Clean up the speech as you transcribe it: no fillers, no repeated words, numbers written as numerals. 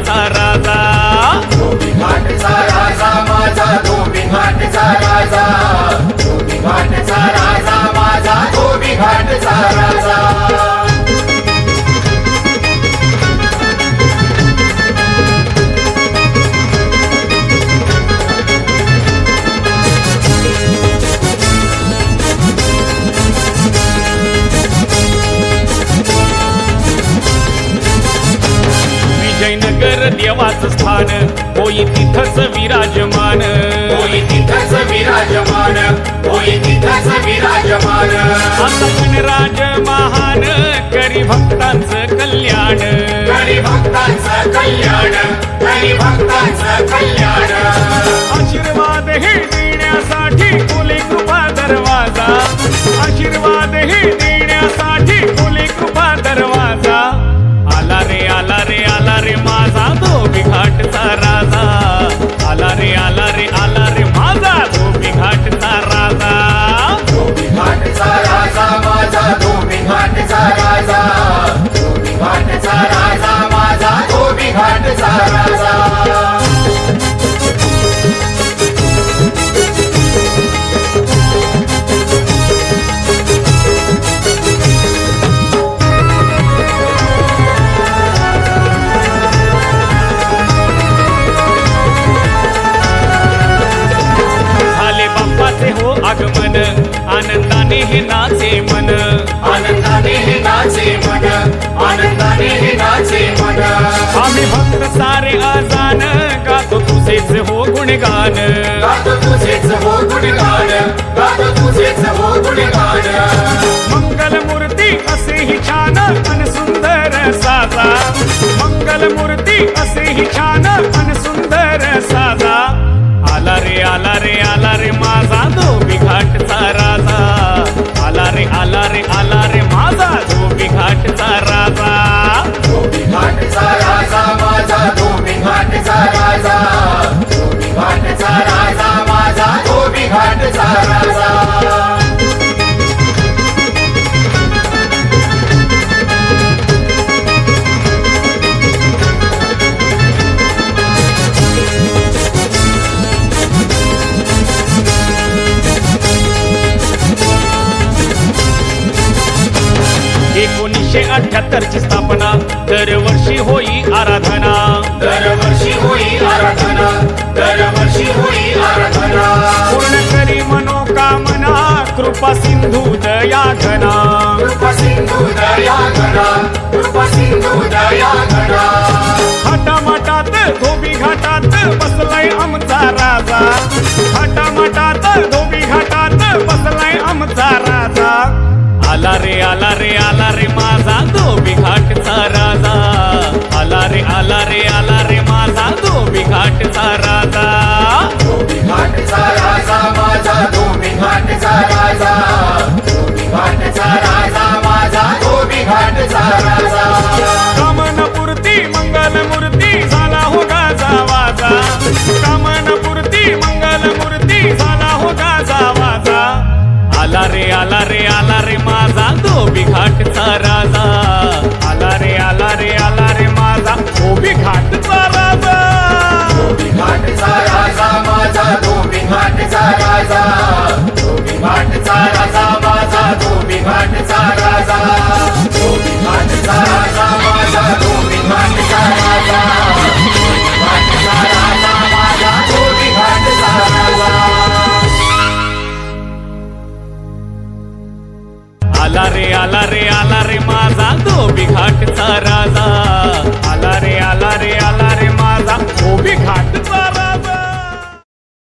घाटचा राजा, धोबी घाटचा राजा माझा, धोबी घाटचा राजा, धोबी घाटचा राजा माझा, धोबी घाटचा राजा. विजयनगर देवाचं स्थान, होई तिथंच विराजमान, होई तिथंच विराजमान, होई तिथंच विराजमान. आता राज महान, करी भक्तांचं कल्याण, करी भक्तांचं कल्याण, करी भक्तांचं कल्याण. आशीर्वाद हे देण्यासाठी खुले कृपा दरवाजा, आशीर्वाद हे देण्यासाठी खुले कृपा दरवाजा. आला रे आला रे आला रे माझा धोबी घाटचा राजा, आला रे आला रे आला रे माझा धोबी घाटचा राजा, धोबी घाटचा राजा माझा, धोबी घाटचा राजा, धोबी घाटचा राजा माझा, धोबी घाटचा राजा. हो आगमन, आनंदाने हे नाचे मन, आनंदाने हे नाचे मन, आनंदाने हे नाचे मन. आम्ही भक्त सारे आजान, गातो तुझेच हो गुणगान, गातो तुझेच हो गुणगान, गातो तुझेच हो गुणगान. मंगलमूर्ती असेही छान अन सुंदर साजा, मंगलमूर्ती असेही छान अन सुंदर साजा. आला रे आला रे आला रे माझा धोबी घाटचा राजा, आला रे आला रे आला रे माझा धोबी घाटचा राजा, धोबी घाटचा राजा माझा, धोबी घाटचा राजा, धोबी घाटचा राजा माझा, धोबी घाटचा राजा. एकोणीसशे 78 ची स्थापना, दरवर्षी होई आराधना, दरवर्षी होई आराधना, दरवर्षी होई आराधना. पूर्ण करी मनोकामना, कृपा सिंधू दया घना, कृपा सिंधू दया घना, कृपा सिंधू दया घना. थाटामाटात धोबी घाटात बसलाय आमचा राजा, थाटामाटात धोबी घाटात बसलाय आमचा राजा. आला रे आला रे आला रे माझा धोबी घाटचा राजा, आला रे आला रे आला रे माझा धोबी घाटचा राजा, धोबी घाटचा राजा माझा, धोबी घाटचा राजा, धोबी घाटचा राजा माझा, धोबी घाटचा राजा. कामनापूर्ती मंगलमूर्ती झाला हो गाजा वाजा, कामनापूर्ती मंगलमूर्ती झाला हो गाजा वाजा. आला रे आला रे आला रे माझा धोबी घाटचा राजा, आला रे आला रे आला रे माझा धोबी घाटचा राजा, धोबी घाटचा राजा माझा, धोबी घाटचा राजा, धोबी घाटचा राजा माझा, धोबी घाटचा राजा, धोबी घाटचा राजा माझा, धोबी घाटचा राजा, धोबी घाटचा राजा माझा, धोबी घाटचा राजा. आला रे आला रे आला रे माझा धोबी घाटचा राजा.